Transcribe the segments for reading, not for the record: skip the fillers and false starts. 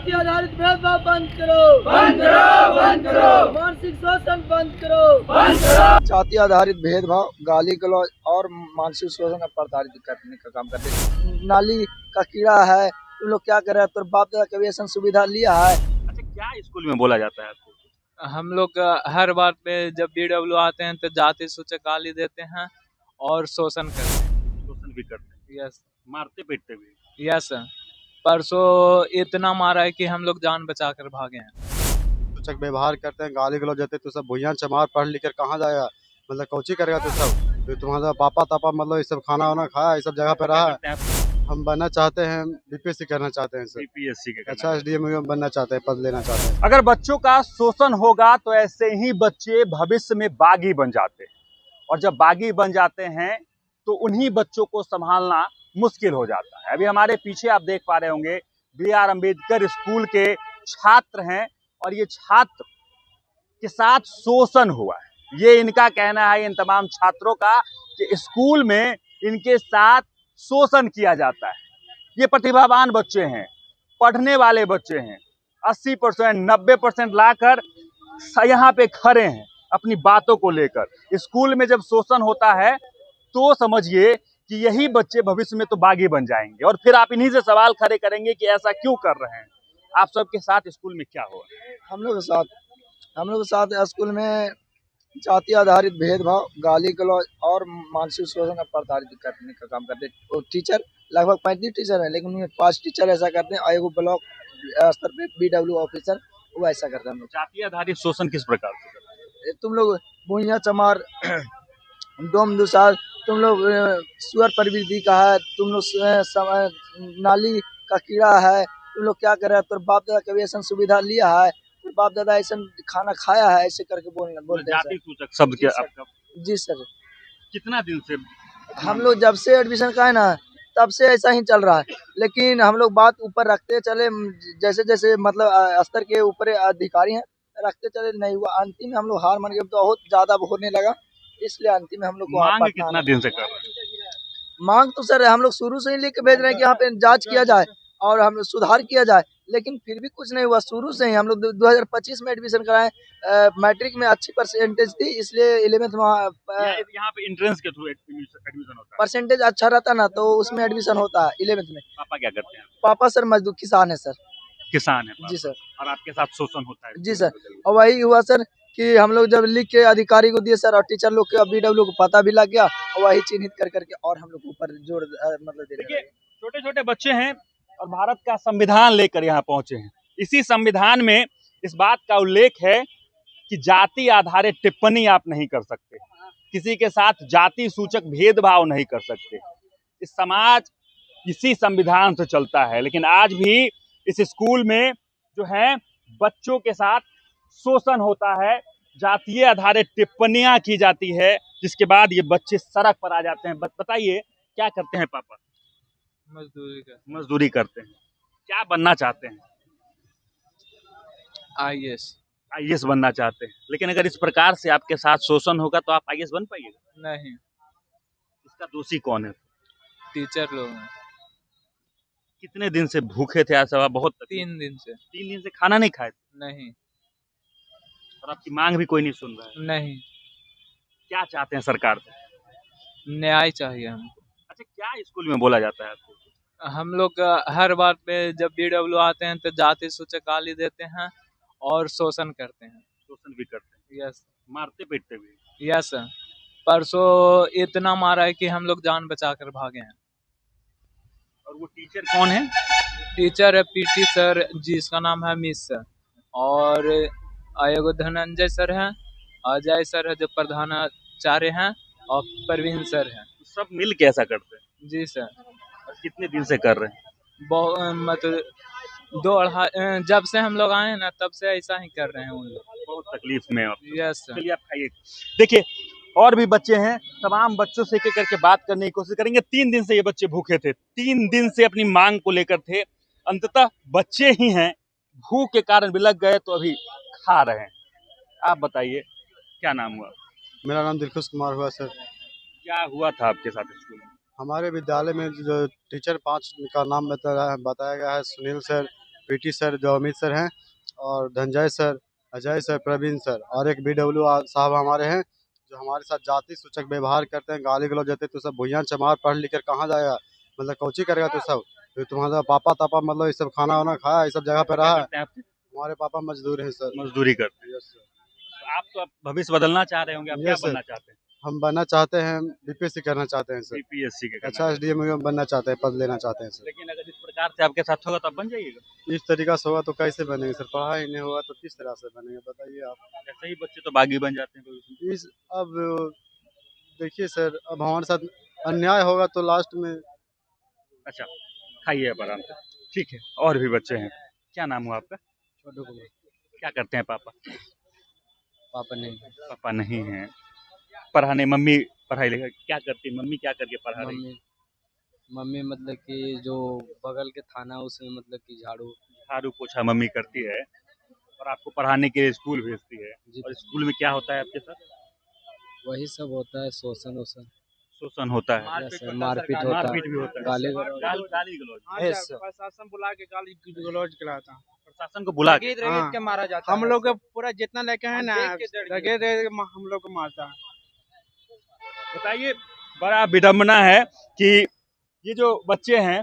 जाति आधारित भेदभाव बंद करो, बंद करो, बंद करो, मानसिक शोषण बंद करो, बंद करो। जाति आधारित भेदभाव, गाली गलौज और मानसिक शोषण प्रताड़ित करने का काम करते हैं। नाली का कीड़ा है, तुम लोग क्या कर रहे हैं? तो बाप दादा कभी ऐसा सुविधा लिया है? अच्छा, क्या स्कूल में बोला जाता है आपको? हम लोग हर बात पे जब BW आते हैं तो जाति सूचक गाली देते हैं और शोषण करते हैं। शोषण भी करते हैं, यस मारते पीटते भी। यस परसों इतना मारा है कि हम लोग जान बचा कर भागे हैं। सूचक व्यवहार करते हैं, गाली गलौज देते हैं, तो सब भुइयां चमार पढ़ लिख कर कहाँ जाएगा? मतलब कोची करेगा तो सब? तो तुम्हारा पापा तापा मतलब ये सब खाना वाना खाया, ये सब जगह पे रहा है। हम बनना चाहते हैं, BPSC करना चाहते हैं सर। बीपीएससी के अच्छा SDM बनना चाहते हैं, पद लेना चाहते हैं। अगर बच्चों का शोषण होगा तो ऐसे ही बच्चे भविष्य में बागी बन जाते हैं, और जब बागी बन जाते हैं तो उन्हीं बच्चों को संभालना मुश्किल हो जाता है। अभी हमारे पीछे आप देख पा रहे होंगे BR अम्बेडकर स्कूल के छात्र हैं, और ये छात्र के साथ शोषण हुआ है। ये इनका कहना है, इन तमाम छात्रों का, कि स्कूल में इनके साथ शोषण किया जाता है। ये प्रतिभावान बच्चे हैं, पढ़ने वाले बच्चे हैं, 80% 90% लाकर यहाँ पे खड़े हैं अपनी बातों को लेकर। स्कूल में जब शोषण होता है तो समझिए कि यही बच्चे भविष्य में तो बागी बन जाएंगे, और फिर आप इन्हीं से सवाल खड़े करेंगे कि ऐसा क्यों कर रहे हैं। आप सबके साथ स्कूल में क्या हुआ? हम लोग के साथ स्कूल में जाति आधारित भेदभाव, गाली गलौज और मानसिक शोषण प्रताड़ित करने का काम करते हैं। और टीचर लगभग 35 टीचर हैं, लेकिन उनमें 5 टीचर ऐसा करते हैं, और एगो ब्लॉक स्तर पे BW ऑफिसर वो ऐसा करते हैं। हम लोग जाति आधारित शोषण किस प्रकार से करते हैं? तुम लोग भुइयां चमार डोम दुसार, तुम लोग सुअर प्रवृत्ति का है, तुम लोग नाली का कीड़ा है, तुम लोग क्या कर रहे हैं? तो बाप दादा कभी ऐसा सुविधा लिया है? तो बाप दादा ऐसा खाना खाया है? ऐसे करके बोलते हैं जाति सूचक शब्द के आपका जी सर। कितना दिन से? हम लोग जब से एडमिशन का है ना, तब से ऐसा ही चल रहा है, लेकिन हम लोग बात ऊपर रखते चले, जैसे जैसे मतलब स्तर के ऊपर अधिकारी हैं, रखते चले, नहीं हुआ। अंतिम में हम लोग हार मान गए, बहुत ज्यादा होने लगा, इसलिए अंतिम में हम लोग को मांग कितना दिन से कर रहे हैं? मांग तो सर हम लोग शुरू से ही लेके भेज रहे हैं कि यहाँ पे जांच किया जाए और हम लोग सुधार किया जाए, लेकिन फिर भी कुछ नहीं हुआ। शुरू से ही हम लोग 2025 में एडमिशन कराए, मैट्रिक में अच्छी परसेंटेज थी, इसलिए 11th में यहाँ पे एंट्रेंस के थ्रू एडमिशन होता है। परसेंटेज अच्छा रहता ना, तो उसमें एडमिशन होता है 11th में। पापा क्या करते हैं? पापा सर मजदूर किसान है सर। किसान है जी सर। और आपके साथ शोषण होता है? जी सर। और वही हुआ सर कि हम लोग जब लिख के अधिकारी को दिए सर, और टीचर लोग के BW को पता भी लग गया, और वही चिन्हित कर करके और हम लोग को ऊपर जोर मतलब दे देखिए, छोटे छोटे बच्चे हैं और भारत का संविधान लेकर यहाँ पहुंचे हैं। इसी संविधान में इस बात का उल्लेख है कि जाति आधारित टिप्पणी आप नहीं कर सकते, किसी के साथ जाति सूचक भेदभाव नहीं कर सकते। इस समाज इसी संविधान से चलता है, लेकिन आज भी इस स्कूल में जो है बच्चों के साथ शोषण होता है, जातीय आधारित टिप्पणियां की जाती है, जिसके बाद ये बच्चे सड़क पर आ जाते हैं। बताइए क्या करते हैं पापा? मजदूरी करते हैं। क्या बनना चाहते हैं? IAS बनना चाहते हैं। लेकिन अगर इस प्रकार से आपके साथ शोषण होगा तो आप IAS बन पाइएगा? नहीं। इसका दोषी कौन है? टीचर लोग हैं। कितने दिन से भूखे थे? ऐसा बहुत 3 दिन से। 3 दिन से खाना नहीं खाए? नहीं। और आपकी मांग भी कोई नहीं सुन रहा है? नहीं। क्या चाहते हैं सरकार से? न्याय चाहिए हमको। अच्छा, क्या स्कूल में बोला जाता है आपको? हम लोग हर बात पे जब BW आते हैं तो जाति सूचक गाली देते हैं और शोषण करते हैं। शोषण भी करते हैं? यस। मारते पीटते भी? यस परसों इतना मारा है कि हम लोग जान बचा कर भागे हैं। और वो टीचर कौन है? टीचर है PT सर, जिसका नाम है मिस सर, और एगो धनंजय सर हैं, अजय सर है जो प्रधानाचार्य हैं, और प्रवीण सर हैं। सब मिल के ऐसा करते हैं? जी सर। और कितने दिन से कर रहे हैं? मतलब जब से हम लोग आए हैं ना, तब से ऐसा ही कर रहे हैं उन लोग। बहुत तकलीफ में आप। Yes sir. चलिए आप खाइए। देखिए, और भी बच्चे हैं, तमाम बच्चों से एक एक करके बात करने की कोशिश करेंगे। 3 दिन से ये बच्चे भूखे थे, 3 दिन से अपनी मांग को लेकर थे। अंततः बच्चे ही हैं, भूख के कारण भी लग गए, तो अभी खा रहे हैं। आप बताइए क्या नाम हुआ? मेरा नाम दिलखुश कुमार हुआ सर। क्या हुआ था आपके साथ स्कूल में? हमारे विद्यालय में जो टीचर 5 का नाम बताया गया है, सुनील सर, पीटी सर जो अमित सर हैं, और Dhananjay sir, Ajay sir, Praveen sir, और एक बीडब्ल्यू साहब हमारे हैं जो हमारे साथ जाति सूचक व्यवहार करते हैं, गाली गलौज देते हैं। तो सब भुइयां चमार पढ़ लिख कर कहाँ जाएगा, मतलब कोची करेगा तो सब। तो तुम्हारा पापा तापा मतलब ये सब खाना वाना खाया, ये सब जगह पे रहा है। करते हैं आपके? हमारे पापा मजदूर हैं सर। मजदूरी करते हैं। Yes sir. तो आप तो अब भविष्य बदलना चाह रहे होंगे, आप क्या Yes, sir. बनना चाहते हैं? हम बनना चाहते हैं, बीपीएससी करना चाहते हैं सर। बीपीएससी के अच्छा एसडीएम बनना चाहते हैं, पद लेना चाहते हैं सर। लेकिन अगर इस प्रकार से आपके साथ होगा तो आप बन जाइएगा। इस तरीका से होगा तो कैसे बनेंगे सर, पढ़ाई नहीं होगा तो किस तरह से बनेंगे बताइए आप। ऐसे ही बच्चे तो बागी बन जाते हैं भविष्य में। इस अब देखिए सर, अब हमारे साथ अन्याय होगा तो लास्ट में। अच्छा, खाइए अब आराम से। ठीक है, और भी बच्चे हैं। क्या नाम हुआ आपका? छोटू कुमार। क्या करते हैं पापा? पापा नहीं, पापा नहीं हैं। पढ़ाने मम्मी पढ़ाई लिखाई क्या करती है? मम्मी क्या करके पढ़ा रही है? मम्मी मम्मी मतलब कि जो बगल के थाना उसमें मतलब कि झाड़ू। झाड़ू पोछा मम्मी करती है और आपको पढ़ाने के लिए स्कूल भेजती है। जी। और स्कूल में क्या होता है आपके साथ? वही सब होता है, शोषण वोषण, शोषण होता है, मारपीट होता है, मारपीट भी होता है, गाली गाली गलौज। प्रशासन बुला के गाली गलौज कराता। प्रशासन को बुला के हाँ। के मारा जाता हम लोग को पूरा जितना लेके है ना, देख के डर गए। हम लोग को मारता है। बताइए, बड़ा विडम्बना है कि ये जो बच्चे हैं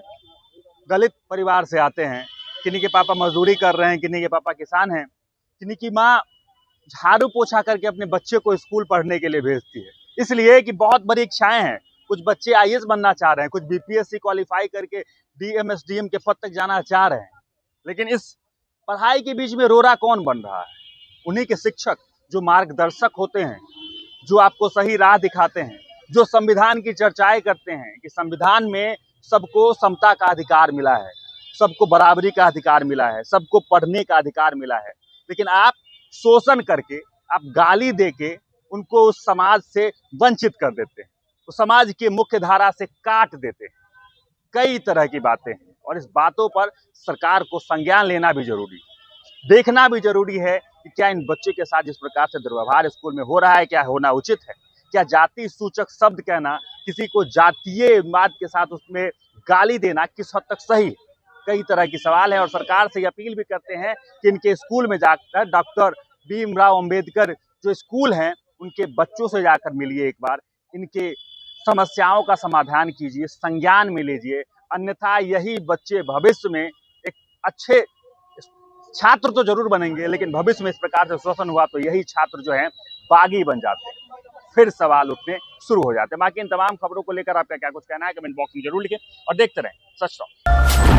दलित परिवार से आते हैं, किन्हीं के पापा मजदूरी कर रहे हैं, किन्हीं के पापा किसान हैं, किन्हीं की माँ झाड़ू पोछा करके अपने बच्चे को स्कूल पढ़ने के लिए भेजती है, इसलिए कि बहुत बड़ी इच्छाएं हैं। कुछ बच्चे आईएएस बनना चाह रहे हैं, कुछ बीपीएससी क्वालिफाई करके डीएम एसडीएम के पद तक जाना चाह रहे हैं, लेकिन इस पढ़ाई के बीच में रोड़ा कौन बन रहा है? उन्हीं के शिक्षक, जो मार्गदर्शक होते हैं, जो आपको सही राह दिखाते हैं, जो संविधान की चर्चाएं करते हैं कि संविधान में सबको समता का अधिकार मिला है, सबको बराबरी का अधिकार मिला है, सबको पढ़ने का अधिकार मिला है, लेकिन आप शोषण करके, आप गाली देके उनको उस समाज से वंचित कर देते हैं, उस समाज की मुख्य धारा से काट देते हैं। कई तरह की बातें हैं और इस बातों पर सरकार को संज्ञान लेना भी जरूरी है, देखना भी जरूरी है कि क्या इन बच्चे के साथ जिस प्रकार से दुर्व्यवहार स्कूल में हो रहा है, क्या होना उचित है? क्या जाति सूचक शब्द कहना, किसी को जातीयवाद के साथ उसमें गाली देना किस हद तक सही है? कई तरह की सवाल है और सरकार से अपील भी करते हैं कि इनके स्कूल में जाकर डॉक्टर भीमराव अंबेडकर जो स्कूल हैं उनके बच्चों से जाकर मिलिए, एक बार इनके समस्याओं का समाधान कीजिए, संज्ञान में लीजिए, अन्यथा यही बच्चे भविष्य में एक अच्छे छात्र तो जरूर बनेंगे, लेकिन भविष्य में इस प्रकार से शोषण हुआ तो यही छात्र जो हैं बागी बन जाते हैं, फिर सवाल उठने शुरू हो जाते हैं। बाकी इन तमाम खबरों को लेकर आपका क्या कुछ कहना है कमेंट बॉक्स में जरूर लिखें और देखते रहें सच टॉक।